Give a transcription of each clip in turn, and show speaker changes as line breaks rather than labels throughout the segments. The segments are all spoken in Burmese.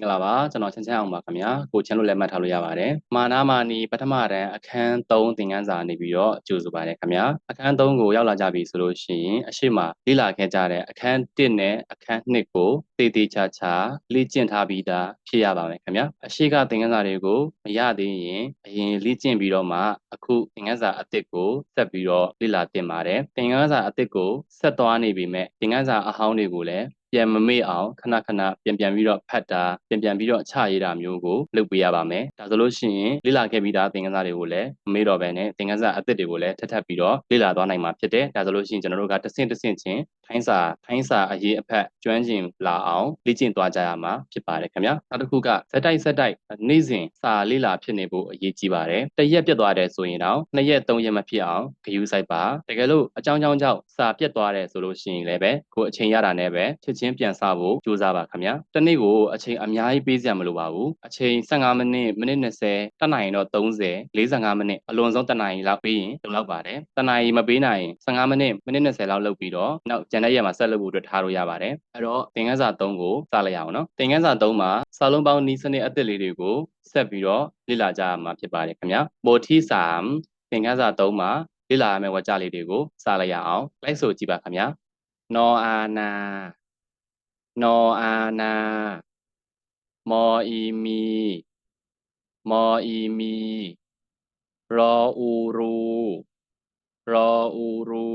င်္ဂလာပါကျွန်တော်ချမ်းချမ်းအောင်ပါခင်ဗျာကိုချမ်းလို့လည်းမှတ်ထားလို့ရပါတယ်မာနာမာနီပထမတန်းအခန်း3သင်ခန်းစာနေပြီးတော့ကြိုဆိုပါတယ်ခင်ဗျာအခန်း3ကိုရောက်လာကြပြီဆိုလို့ရှိရင်အရှိမလေ့လာခဲ့ကြတဲ့အခန်း1နဲ့အခန်း2ကိုတည်တည်ချာချာလေ့ကျင့်ထားပြီးသားဖြစ်ရပါမယ်ခင်ဗျာအရှိကသင်ခန်းစာတွေကိုမရသေးရင်အရင်လေ့ကျင့်ပြီးတော့မှအခုသင်ခန်းစာအသစ်ကိုဆက်ပြီးတော့လေ့လာသင်ပါတယ်သင်ခန်းစာအသစ်ကိုဆက်သွားနေပြီမဲ့သင်ခန်းစာအဟောင်းတွေကိုလည်းပြန်မမေ့အောင်ခဏခဏပြန်ပြီးတော့ဖတ်တာပြန်ပြီးတော့ချရေးတာမျိုးကိုလုပ်ပေးရပါမယ်ဒါဆိုလို့ရှိရင်လေ့လာခဲ့ပြီးသားသင်ခန်းစာတွေကိုလည်းမမေ့တော့ဘဲနဲ့သင်ခန်းစာအသစ်တွေကိုလည်းထပ်ပြီးတော့လေ့လာသွားနိုင်မှာဖြစ်တယ်ဒါဆိုလို့ရှိရင်ကျွန်တော်တို့ကတစ်ဆင့်ချင်းထိုင်းစာအရေးအဖက်ကျွမ်းကျင်လာအောင်လေ့ကျင့်သွားကြရမှာဖြစ်ပါတယ်ခင်ဗျာနောက်တစ်ခုကဇက်တိုက်နေ့စဉ်စာလေ့လာဖြစ်နေဖို့အရေးကြီးပါတယ်တစ်ရက်ပြတ်သွားတယ်ဆိုရင်တော့2ရက်3ရက်မဖြစ်အောင်ဂရုစိုက်ပါတကယ်လို့အကြောင်းကြောင့်စာပြတ်သွားတယ်ဆိုလို့ရှိရင်လည်းပဲကိုအချိန်ရတာနဲ့ပဲချက်ချင်းပြန်စဖို့ကြိုးစားပါခင်ဗျာတစ်နေ့ကိုအချိန်အများကြီးပေးစရာမလိုပါဘူးအချိန်15မိနစ်မိနစ်20တတ်နိုင်ရင်တော့30 45မိနစ်အလွန်ဆုံးတနာရီလောက်ပေးရင်လုံလောက်ပါတယ်တနာရီမပေးနိုင်ရင်15မိနစ်မိနစ်20လောက်လုပ်ပြီးတော့နောက်ကျန်တဲ့ရက်မှာဆက်လုပ်ဖို့အတွက်ထားလို့ရပါတယ်အဲ့တော့သင်ခန်းစာ3ကိုစလိုက်အောင်နော်သင်ခန်းစာ3မှာစာလုံးပေါင်းနီးစနစ်အသစ်လေးတွေကိုဆက်ပြီးတော့လေ့လာကြရမှာဖြစ်ပါတယ်ခင်ဗျာပိုထီ3သင်ခန်းစာ3မှာလေ့လာရမယ့်ဝါကျလေးတွေကိုစလိုက်ရအောင်လိုက်ဆိုကြည့်ပါခင်ဗျာနော်အာနာနော်အာနာမောအီမီမောအီမီရောအူရူရောအူရူ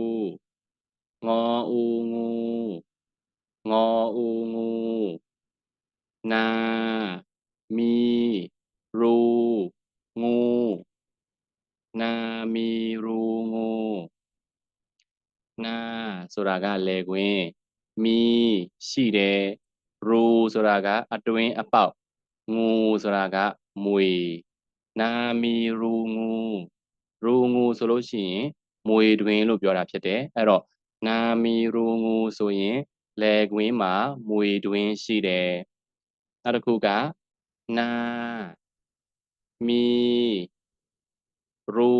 ငေါအူငူငေါအူငူနာမီရူငူနာမီရူငူနာဆိုတာကလေခွင်းမီရှိတယ်ရူဆိုတာကအတွင်းအပေါက်ငူဆိုတာကမွေနာမီရူငူရူငူဆိုလို့ရှိရင်မွေတွင်လို့ပြောတာဖြစ်တယ်အဲ့တော့နာမီရူငူဆိုရင်လေခွင်းမှာမွေတွင်ရှိတယ်နောက်တစ်ခုကနာမီရူ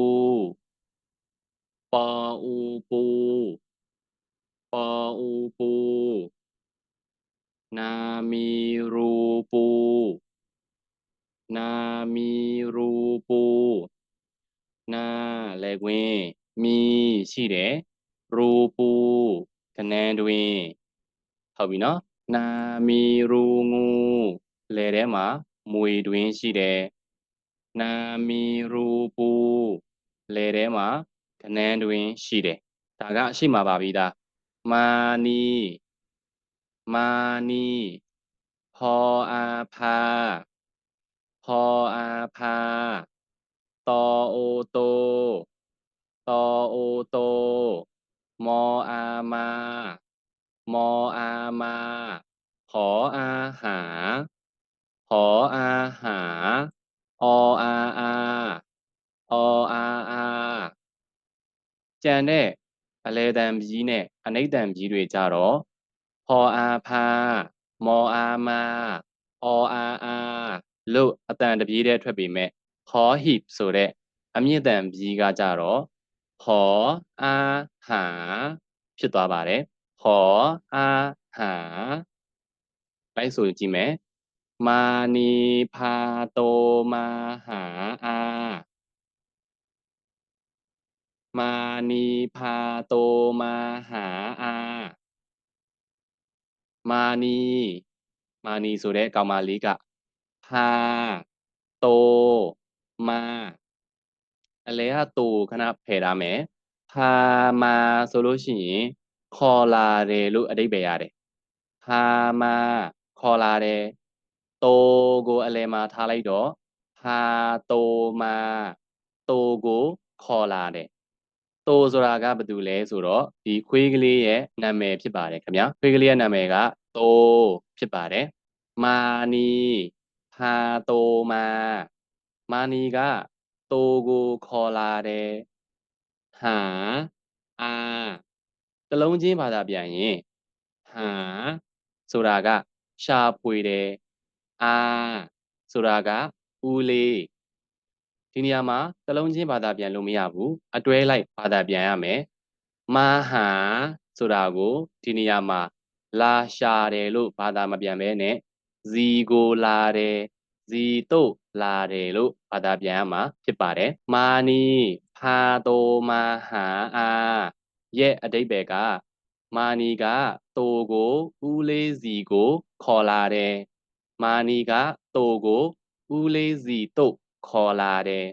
ပါအူပူပါအူပူနာမီရူပူနာမီရူပူနာလေခွင်းမီရှိတယ်ရူပူကနန်းတွင်ဟုတ်ပြီနော်နာမီရူငူလေထဲမှာမွေတွင်ရှိတယ်နာမီရူပူလေထဲမှာကနန်းတွင်ရှိတယ်ဒါကရှိမှာပါပြီသားမာနီမာနီဟောအာဖာဟောအာဖာတောအိုတိုတောအိုတိုမောအာမာမောအာမာหออาหาหออาหาออาอาออาอาကျန်တဲ့အလဲတံပြီးနဲ့အနိဋ္တံပြီးတွေကြတော့ဟောအာဖာမောအာမာအောအာအာလို့အတန်တပြေးတည်းထွက်ပေမဲ့ဟောဟိဆိုတဲ့အမြင့်တံပြီးကကြတော့ဟောအာဟာဖြစ်သွားပါတယ်ဟောအာဟာလိုက်ဆိုကြည့်မယ်မာနီဖာโตမာဟာအာမာနီဖာโตမာဟာအာမာနီဆိုတဲ့ကောင်မလေးကဖာโตမာအလဲကโตခဏဖယ်ထားမယ်ဖာမာဆိုလို့ရှိရင်ခေါ်လာတယ်လို့အဓိပ္ပာယ်ရတယ်ဖာမာခေါ်လာတယ်โตကိုအလဲမှာထားလိုက်တော့ဖာโตမာโตကိုခေါ်လာတယ်โตဆိုတာကဘာတူလဲဆိုတော့ဒီခွေးကလေးရဲ့နာမည်ဖြစ်ပါတယ်ခင်ဗျာခွေးကလေးရဲ့နာမည်ကโตဖြစ်ပါတယ်မာနီဖာโตမာနီကโตကိုခေါ်လာတယ်ဟာအာတလုံးချင်းဘာသာပြန်ရင်ဟာဆိုတာကရှာဖွေတယ်အာဆိုတာကဦးလေးဒီနေရာမှာတလုံးချင်းဘာသာပြန်လို့မရဘူးအတွဲလိုက်ဘာသာပြန်ရမယ်မဟာဆိုတာကိုဒီနေရာမှာလာရှာတယ်လို့ဘာသာမပြန်ဘဲနဲ့ ဇီကိုလာတယ်ဇီတို့လာတယ်လို့ဘာသာပြန်ရမှာဖြစ်ပါတယ်မာနီဖာတိုမာဟာအာရဲ့အဓိပ္ပာယ်ကမာနီကတိုကိုဦးလေးစီကိုခေါ်လာတယ်မာနီကတိုကိုဦးလေးစီတို့ခေါ်လာတယ်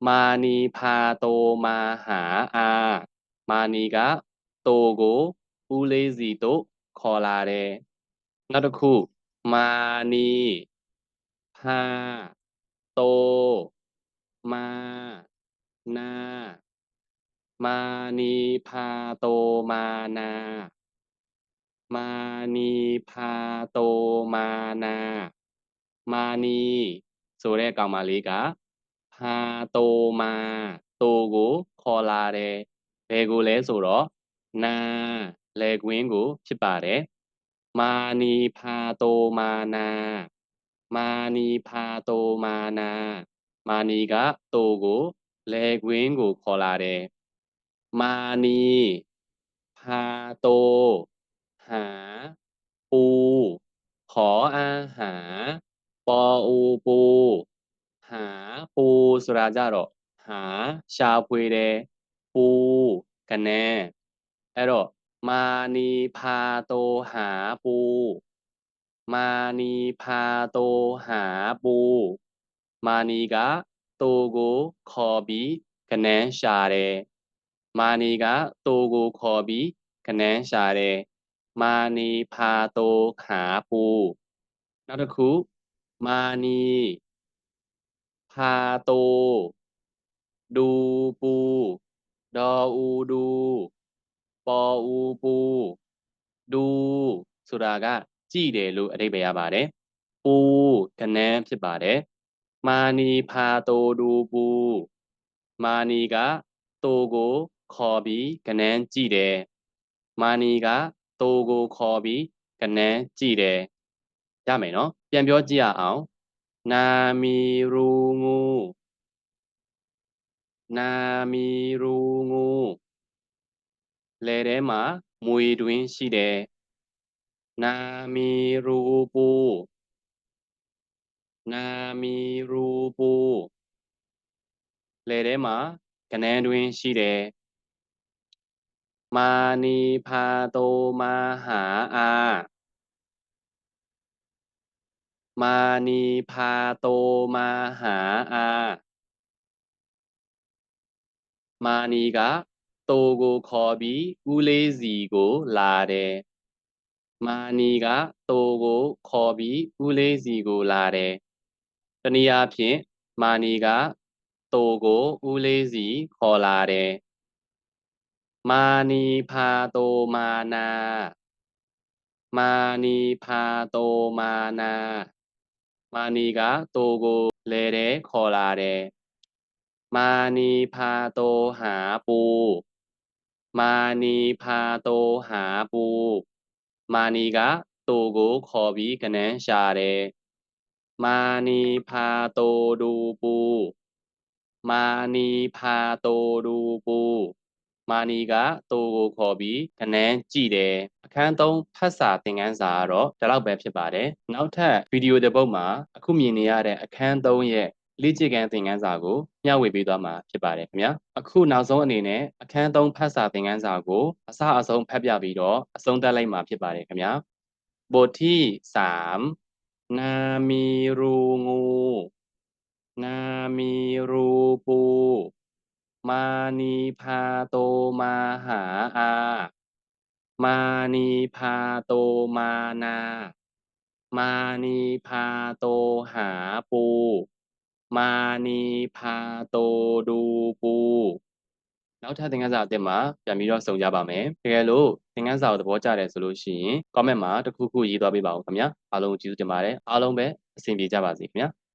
မာနီဖာတိုမာဟာအာမာနီကတိုကိုဦးလေးစီတို့ခေါ်လာတယ်နောက်တစ်ခုမာနီဖာတိုမာနာမာနီဖာတိုမာနာမာနီဖာတိုမာနာမာနီဆိုတဲ့ကောင်မလေးကဖာတိုမာတိုကိုခေါ်လာတယ်ဘယ်ကိုလဲဆိုတော့နာလယ်ကွင်းကိုဖြစ်ပါတယ်မာနီဖာတိုမာနာမာနီဖာတိုမာနာမာနီကတိုကိုလယ်ကွင်းကိုခေါ်လာတယ်မာနီဖာတိုหาปูขออาหารปออูปูหาปูဆိုတာကြတော့หาရှာဖွေတယ်ปูကနေအဲ့တော့မာနီဖာတိုหาปูမာနီဖာတိုหาปูမာနီကတိုကိုခေါ်ပြီးကနန်းရှာတယ်မာနီကတိုကိုခေါ်ပြီးကနန်းရှာတယ်မာနီဖာတိုขาปูနောက်တစ်ခုမာနီဖာတိုดูปูดออูดูปออูปูดูဆိုတာကကြည့်တယ်လို့အဓိပ္ပာယ်ရပါတယ်ปูကနန်းဖြစ်ပါတယ်မာနီဖာတိုดูปูမာနီကတိုကိုခေါ်ပြီးကနန်းကြည့်တယ်မာနီကတိုကိုခေါ်ပြီးကနန်းကြည့်တယ်ရမယ်နော်ပြန်ပြောကြည့်ရအောင်နာမီရူငူနာမီရူငူလယ်ထဲမှာမွေတွင်းရှိတယ်နာမီရူပူနာမီရူပူလယ်ထဲမှာကနန်းတွင်းရှိတယ်မာနီဖာတိုမာဟာအာမာနီဖာတိုမာဟာအာမာနီကတိုကိုခေါ်ပြီးဦးလေးစီကိုလာတယ်မာနီကတိုကိုခေါ်ပြီးဦးလေးစီကိုလာတယ်တနည်းအားဖြင့်မာနီကတိုကိုဦးလေးစီခေါ်လာတယ်မာနီဖာတိုမာနာမာနီဖာတိုမာနာမာနီကတိုကိုလဲတဲ့ခေါ်လာတယ်မာနီဖာတိုหาปูမာနီဖာတိုหาปูမာနီကတိုကိုခေါ်ပြီးကနန်းရှာတယ်မာနီဖာတိုဒူปูမာနီဖာတိုဒူปูမာနီကတိုကိုခေါ်ပြီးကနန်းကြည့်တယ်အခန်း3ဖတ်စာသင်ခန်းစာကတော့ဒီလောက်ပဲဖြစ်ပါတယ်နောက်ထပ်ဗီဒီယိုတစ်ပုဒ်မှာအခုမြင်နေရတဲ့အခန်း3ရဲ့လေ့ကျင့်ခန်းသင်ခန်းစာကိုမျှဝေပေးသွားမှာဖြစ်ပါတယ်ခင်ဗျာအခုနောက်ဆုံးအနေနဲ့အခန်း3ဖတ်စာသင်ခန်းစာကိုအစအဆုံးဖတ်ပြပြီးတော့အဆုံးသတ်လိုက်မှာဖြစ်ပါတယ်ခင်ဗျာบทที่3นามีรูงูนามีรูปูมานีพาโตมาหาอามานีพาโตมานามานีพาโตหาปูမာနီဖာတိုဒူပူနောက်ထပ်သင်ခန်းစာအသစ်မှာပြန်ပြီးတော့ဆုံကြပါမယ်တကယ်လို့သင်ခန်းစာကိုသဘောကျတယ်ဆိုလို့ရှိရင် comment မှာတစ်ခုခုရေးသွားပေးပါဦးခင်ဗျာအားလုံးကျေးဇူးတင်ပါတယ်အားလုံးပဲအဆင်ပြေကြပါစေခင်ဗျာ